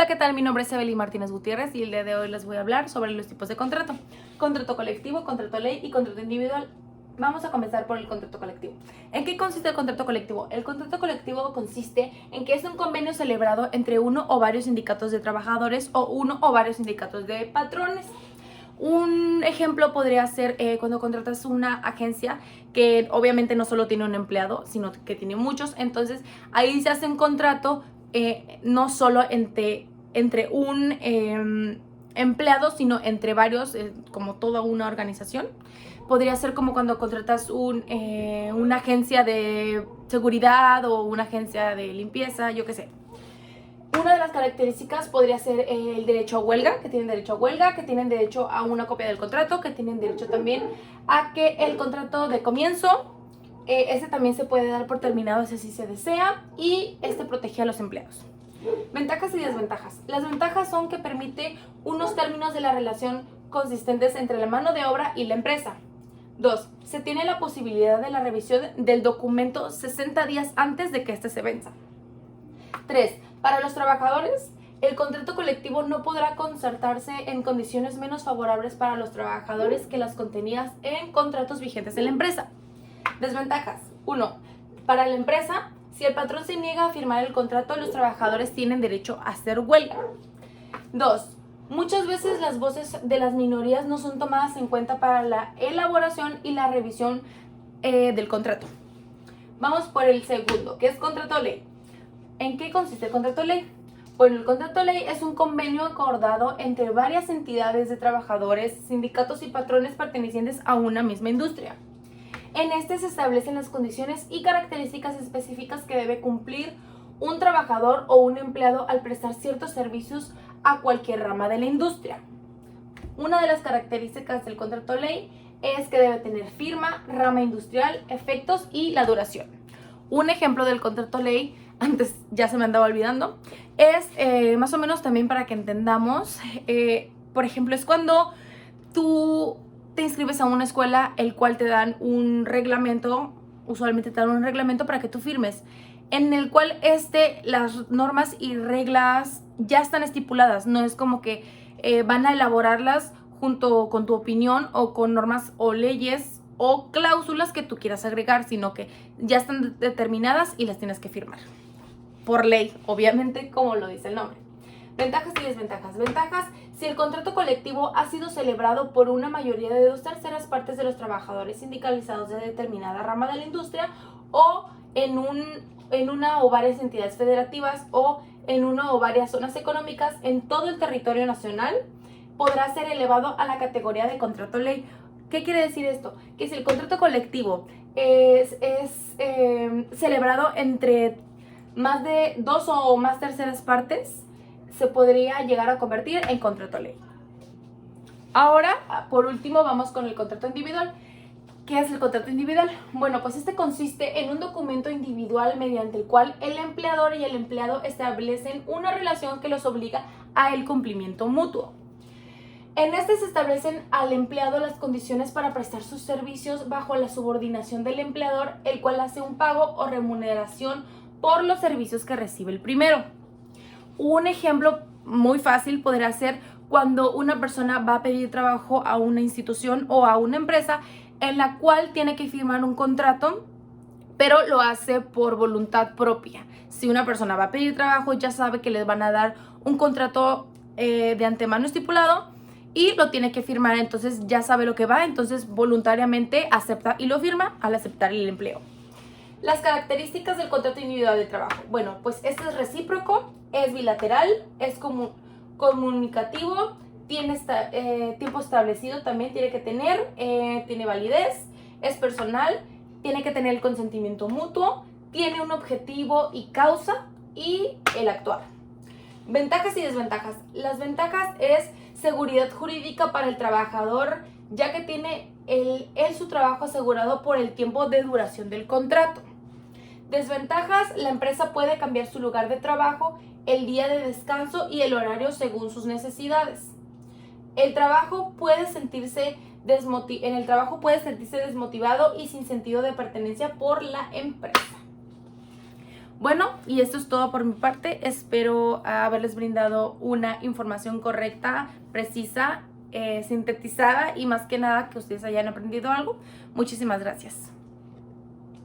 Hola, ¿qué tal? Mi nombre es Evelyn Martínez Gutiérrez y el día de hoy les voy a hablar sobre los tipos de contrato. Contrato colectivo, contrato ley y contrato individual. Vamos a comenzar por el contrato colectivo. ¿En qué consiste el contrato colectivo? El contrato colectivo consiste en que es un convenio celebrado entre uno o varios sindicatos de trabajadores o uno o varios sindicatos de patrones. Un ejemplo podría ser cuando contratas una agencia que obviamente no solo tiene un empleado, sino que tiene muchos. Entonces ahí se hace un contrato no solo entre un empleado, sino entre varios, como toda una organización. Podría ser como cuando contratas una agencia de seguridad o una agencia de limpieza, yo qué sé. Una de las características podría ser el derecho a huelga, que tienen derecho a huelga, que tienen derecho a una copia del contrato, que tienen derecho también a que el contrato de comienzo, ese también se puede dar por terminado si así se desea, y este protege a los empleados. Ventajas y desventajas. Las ventajas son que permite unos términos de la relación consistentes entre la mano de obra y la empresa. 2. Se tiene la posibilidad de la revisión del documento 60 días antes de que éste se venza. 3. Para los trabajadores, el contrato colectivo no podrá concertarse en condiciones menos favorables para los trabajadores que las contenidas en contratos vigentes en la empresa. Desventajas. 1. Para la empresa, si el patrón se niega a firmar el contrato, los trabajadores tienen derecho a hacer huelga. 2. Muchas veces las voces de las minorías no son tomadas en cuenta para la elaboración y la revisión del contrato. Vamos por el segundo, que es contrato ley. ¿En qué consiste el contrato ley? Bueno, el contrato ley es un convenio acordado entre varias entidades de trabajadores, sindicatos y patrones pertenecientes a una misma industria. En este se establecen las condiciones y características específicas que debe cumplir un trabajador o un empleado al prestar ciertos servicios a cualquier rama de la industria. Una de las características del contrato ley es que debe tener firma, rama industrial, efectos y la duración. Un ejemplo del contrato ley, antes ya se me andaba olvidando, es más o menos también para que entendamos, por ejemplo, es cuando tú te inscribes a una escuela, el cual te dan un reglamento, usualmente te dan un reglamento para que tú firmes, en el cual las normas y reglas ya están estipuladas, no es como que van a elaborarlas junto con tu opinión o con normas o leyes o cláusulas que tú quieras agregar, sino que ya están determinadas y las tienes que firmar. Por ley, obviamente, como lo dice el nombre. Ventajas y desventajas. Ventajas: si el contrato colectivo ha sido celebrado por una mayoría de 2/3 partes de los trabajadores sindicalizados de determinada rama de la industria o en una o varias entidades federativas o en una o varias zonas económicas en todo el territorio nacional, podrá ser elevado a la categoría de contrato ley. ¿Qué quiere decir esto? Que si el contrato colectivo es celebrado entre más de 2 o más terceras partes, se podría llegar a convertir en contrato ley. Ahora, por último, vamos con el contrato individual. ¿Qué es el contrato individual? Bueno, pues este consiste en un documento individual mediante el cual el empleador y el empleado establecen una relación que los obliga al cumplimiento mutuo. En este se establecen al empleado las condiciones para prestar sus servicios bajo la subordinación del empleador, el cual hace un pago o remuneración por los servicios que recibe el primero. Un ejemplo muy fácil podría ser cuando una persona va a pedir trabajo a una institución o a una empresa en la cual tiene que firmar un contrato, pero lo hace por voluntad propia. Si una persona va a pedir trabajo, ya sabe que les van a dar un contrato de antemano estipulado y lo tiene que firmar, entonces ya sabe lo que va, entonces voluntariamente acepta y lo firma al aceptar el empleo. Las características del contrato individual de trabajo. Bueno, pues este es recíproco, es bilateral, es comunicativo, tiene tiempo establecido, también tiene que tener, tiene validez, es personal, tiene que tener el consentimiento mutuo, tiene un objetivo y causa y el actuar. Ventajas y desventajas. Las ventajas es seguridad jurídica para el trabajador, ya que tiene su trabajo asegurado por el tiempo de duración del contrato. Desventajas: la empresa puede cambiar su lugar de trabajo, el día de descanso y el horario según sus necesidades. En el trabajo puede sentirse desmotivado y sin sentido de pertenencia por la empresa. Bueno, y esto es todo por mi parte. Espero haberles brindado una información correcta, precisa, sintetizada y más que nada que ustedes hayan aprendido algo. Muchísimas gracias.